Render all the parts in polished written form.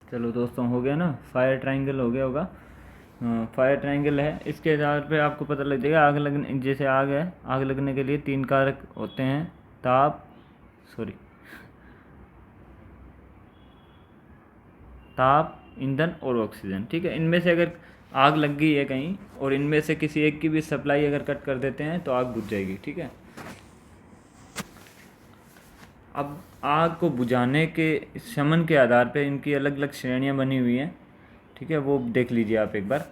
चलो दोस्तों, हो गया ना, फायर ट्रायंगल हो गया होगा। फायर ट्रायंगल है, इसके आधार पे आपको पता लग जाएगा आग लगने, जैसे आग है, आग लगने के लिए 3 कारक होते हैं। ताप, सॉरी, ताप, ईंधन और ऑक्सीजन। ठीक है, इनमें से अगर आग लग गई है कहीं और इनमें से किसी एक की भी सप्लाई अगर कट कर देते हैं तो आग बुझ जाएगी। ठीक है, अब आग को बुझाने के शमन के आधार पे इनकी अलग अलग श्रेणियाँ बनी हुई हैं। ठीक है, वो देख लीजिए आप एक बार,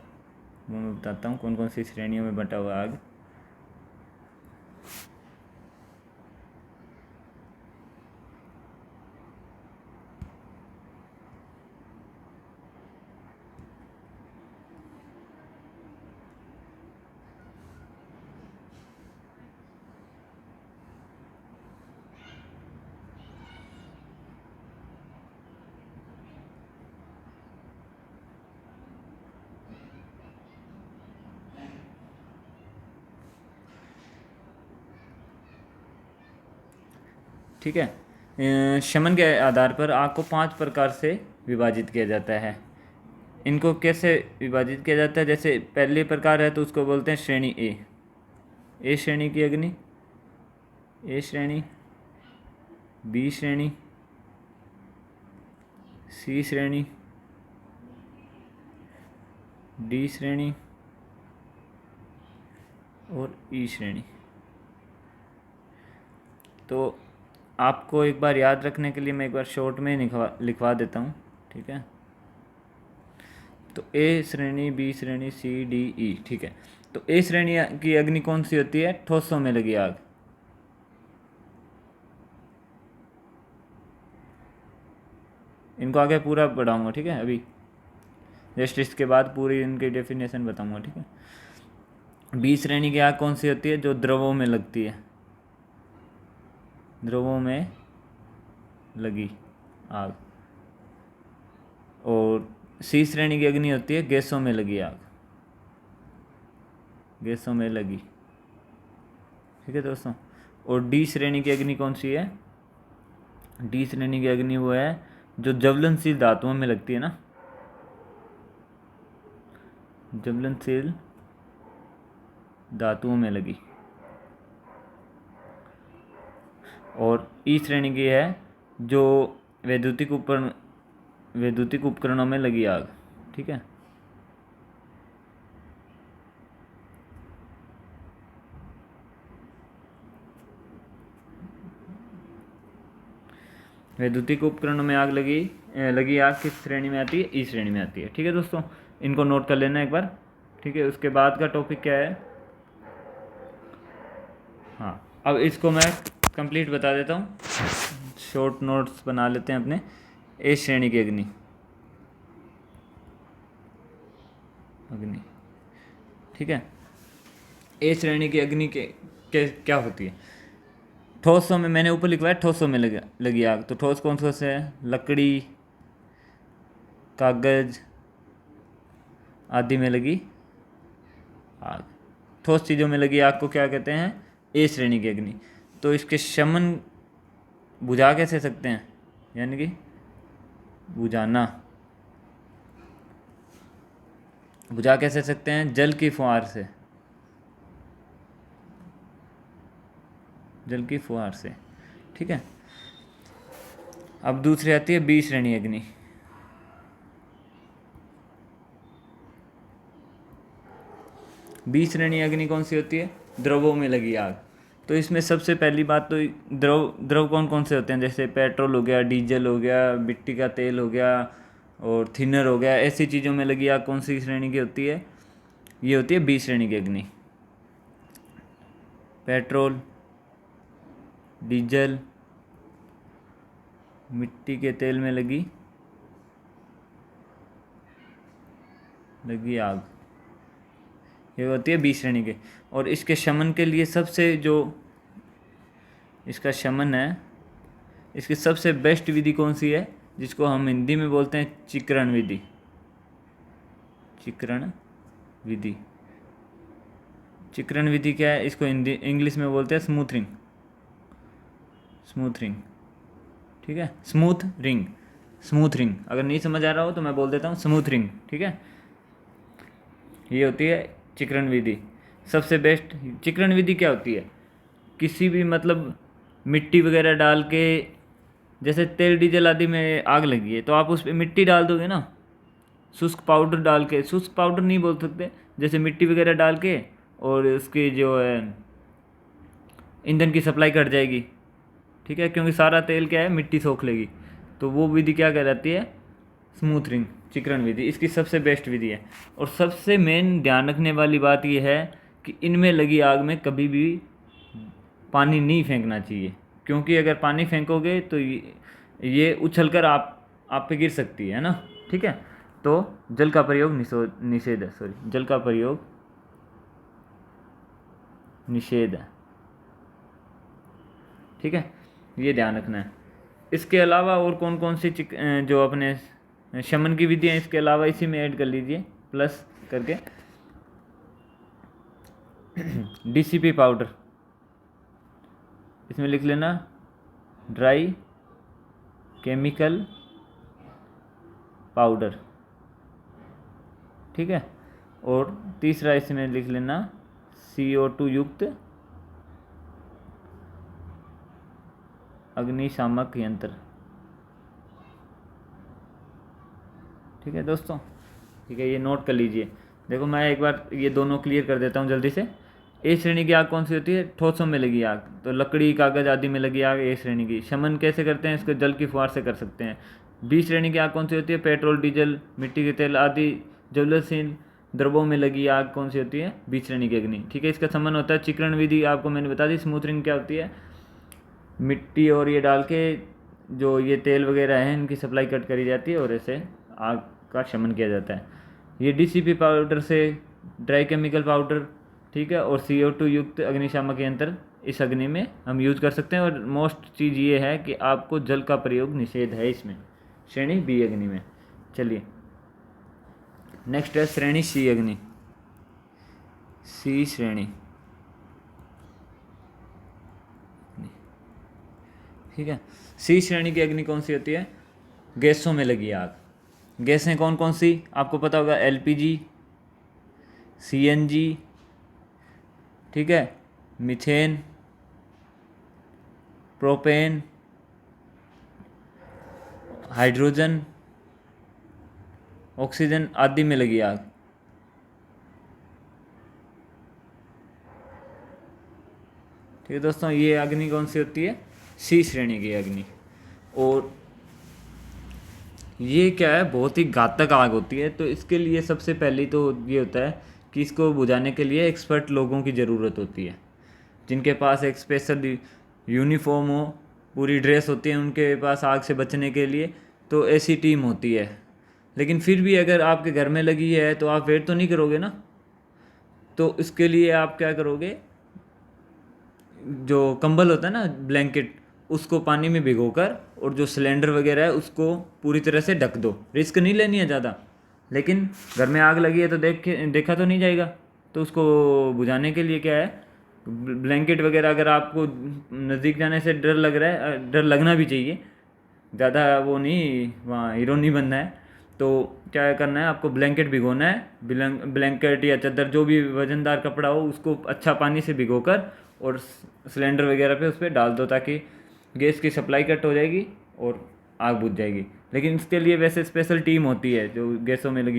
वो मैं बताता हूँ कौन कौन सी श्रेणियों में बंटा हुआ है आग। ठीक है, शमन के आधार पर आग को 5 प्रकार से विभाजित किया जाता है। इनको कैसे विभाजित किया जाता है? जैसे पहले प्रकार है तो उसको बोलते हैं श्रेणी ए श्रेणी की अग्नि, ए श्रेणी, बी श्रेणी, सी श्रेणी, डी श्रेणी और ई श्रेणी। तो आपको एक बार याद रखने के लिए मैं एक बार शॉर्ट में लिखवा देता हूँ। ठीक है, तो ए श्रेणी, बी श्रेणी, सी, डी, ई। ठीक है, तो ए श्रेणी की अग्नि कौन सी होती है? ठोसों में लगी आग। इनको आगे पूरा पढ़ाऊंगा। ठीक है, अभी जस्ट इसके बाद पूरी इनकी डेफिनेशन बताऊंगा। ठीक है, बी श्रेणी की आग कौन सी होती है? जो द्रवों में लगती है, द्रवों में लगी आग। और सी श्रेणी की अग्नि होती है गैसों में लगी आग, गैसों में लगी। ठीक है दोस्तों, और डी श्रेणी की अग्नि कौन सी है? डी श्रेणी की अग्नि वो है जो ज्वलनशील धातुओं में लगती है ना, ज्वलनशील धातुओं में लगी। और ई श्रेणी की है जो वैद्युतिक उपकरणों में लगी आग। ठीक है, वैद्युतिक उपकरणों में लगी आग किस श्रेणी में आती है? ई श्रेणी में आती है। ठीक है दोस्तों, इनको नोट कर लेना एक बार। ठीक है, उसके बाद का टॉपिक क्या है? हाँ, अब इसको मैं कंप्लीट बता देता हूँ, शॉर्ट नोट्स बना लेते हैं अपने। ए श्रेणी की अग्नि, ठीक है, ए श्रेणी की अग्नि के क्या होती है? ठोसों में, मैंने ऊपर लिखवाया ठोसों में लगी आग। तो ठोस कौन कौन से है? लकड़ी, कागज आदि में लगी आग। ठोस चीज़ों में लगी आग को क्या कहते हैं? ए श्रेणी की अग्नि। तो इसके शमन बुझा कैसे सकते हैं? यानी कि बुझाना, बुझा कैसे सकते हैं? जल की फुहार से, जल की फुहार से। ठीक है, अब दूसरी आती है बी श्रेणी अग्नि। बी श्रेणी अग्नि कौन सी होती है? द्रवों में लगी आग। तो इसमें सबसे पहली बात तो द्रव कौन कौन से होते हैं? जैसे पेट्रोल हो गया, डीजल हो गया, मिट्टी का तेल हो गया और थिनर हो गया। ऐसी चीज़ों में लगी आग कौन सी श्रेणी की होती है? ये होती है बी श्रेणी की अग्नि। पेट्रोल, डीजल, मिट्टी के तेल में लगी आग, ये होती है बी श्रेणी के। और इसके शमन के लिए सबसे जो इसका शमन है, इसकी सबसे बेस्ट विधि कौन सी है? जिसको हम हिंदी में बोलते हैं चिकरण विधि। चिकरण विधि, चिकरण विधि क्या है? इसको हिंदी इंग्लिश में बोलते हैं स्मूथ रिंग। ठीक है, स्मूथ रिंग, स्मूथ रिंग। अगर नहीं समझ आ रहा हो तो मैं बोल देता हूँ स्मूथ रिंग, ठीक है। ये होती है चिकरण विधि। सबसे बेस्ट चिकरण विधि क्या होती है, किसी भी मतलब मिट्टी वगैरह डाल के, जैसे तेल डीजल आदि में आग लगी है तो आप उस पर मिट्टी डाल दोगे ना, शुष्क पाउडर डाल के, शुष्क पाउडर नहीं बोल सकते, जैसे मिट्टी वगैरह डाल के, और उसकी जो है ईंधन की सप्लाई कट जाएगी, ठीक है, क्योंकि सारा तेल क्या है मिट्टी सोख लेगी। तो वो विधि क्या कहलाती है, स्मूथ रिंग, चिकरण विधि। इसकी सबसे बेस्ट विधि है। और सबसे मेन ध्यान रखने वाली बात यह है कि इनमें लगी आग में कभी भी पानी नहीं फेंकना चाहिए, क्योंकि अगर पानी फेंकोगे तो ये उछल कर आप पे गिर सकती है ना, ठीक है। तो जल का प्रयोग निषेध है, सॉरी, जल का प्रयोग निषेध है, ठीक है, ये ध्यान रखना है। इसके अलावा और कौन कौन सी जो अपने शमन की विधियाँ, इसके अलावा इसी में ऐड कर लीजिए प्लस करके। डीसीपी पाउडर, इसमें लिख लेना ड्राई केमिकल पाउडर, ठीक है। और तीसरा इसमें लिख लेना CO2 युक्त अग्निशामक यंत्र, ठीक है दोस्तों, ठीक है, ये नोट कर लीजिए। देखो मैं एक बार ये दोनों क्लियर कर देता हूँ जल्दी से। ए श्रेणी की आग कौन सी होती है, ठोसों में लगी आग, तो लकड़ी कागज आदि में लगी आग ए श्रेणी की। शमन कैसे करते हैं, इसको जल की फुहार से कर सकते हैं। बी श्रेणी की आग कौन सी होती है, पेट्रोल डीजल मिट्टी के तेल आदि ज्वलनशील द्रव्यों में लगी आग कौन सी होती है, बी श्रेणी की अग्नि, ठीक है। इसका संबंध होता है चिकरण विधि, आपको मैंने बता दी। स्मूथ रिंग क्या होती है, मिट्टी और ये डाल के जो ये तेल वगैरह है इनकी सप्लाई कट करी जाती है और ऐसे आग का शमन किया जाता है। ये डीसीपी पाउडर से ड्राई केमिकल पाउडर, ठीक है, और CO2 युक्त अग्निशामक यंत्र इस अग्नि में हम यूज़ कर सकते हैं। और मोस्ट चीज़ ये है कि आपको जल का प्रयोग निषेध है इसमें, श्रेणी बी अग्नि में। चलिए नेक्स्ट है श्रेणी सी अग्नि, सी श्रेणी, ठीक है। सी श्रेणी की अग्नि कौन सी होती है, गैसों में लगी आग। गैसें कौन कौन सी आपको पता होगा, LPG, CNG, ठीक है, मीथेन, प्रोपेन, हाइड्रोजन, ऑक्सीजन आदि में लगी आग, ठीक है दोस्तों। ये अग्नि कौन सी होती है, सी श्रेणी की अग्नि। और ये क्या है, बहुत ही घातक आग होती है। तो इसके लिए सबसे पहले तो ये होता है कि इसको बुझाने के लिए एक्सपर्ट लोगों की ज़रूरत होती है, जिनके पास एक स्पेशल यूनिफॉर्म हो, पूरी ड्रेस होती है उनके पास आग से बचने के लिए। तो ऐसी टीम होती है। लेकिन फिर भी अगर आपके घर में लगी है तो आप वेट तो नहीं करोगे ना, तो इसके लिए आप क्या करोगे, जो कंबल होता है ना, ब्लैंकेट, उसको पानी में भिगोकर और जो सिलेंडर वगैरह है उसको पूरी तरह से ढक दो। रिस्क नहीं लेनी है ज़्यादा, लेकिन घर में आग लगी है तो देखा तो नहीं जाएगा। तो उसको बुझाने के लिए क्या है, ब्लैंकेट वगैरह, अगर आपको नज़दीक जाने से डर लग रहा है, डर लगना भी चाहिए, ज़्यादा वो नहीं, वहाँ हीरो नहीं बनना है, तो क्या करना है, आपको ब्लैंकेट भिगोना है। ब्लैंकेट या चादर, जो भी वजनदार कपड़ा हो, उसको अच्छा पानी से भिगोकर और सिलेंडर वगैरह पे उस पर डाल दो, ताकि गैस की सप्लाई कट हो जाएगी और आग बुझ जाएगी। लेकिन इसके लिए वैसे स्पेशल टीम होती है जो गैसों में लगी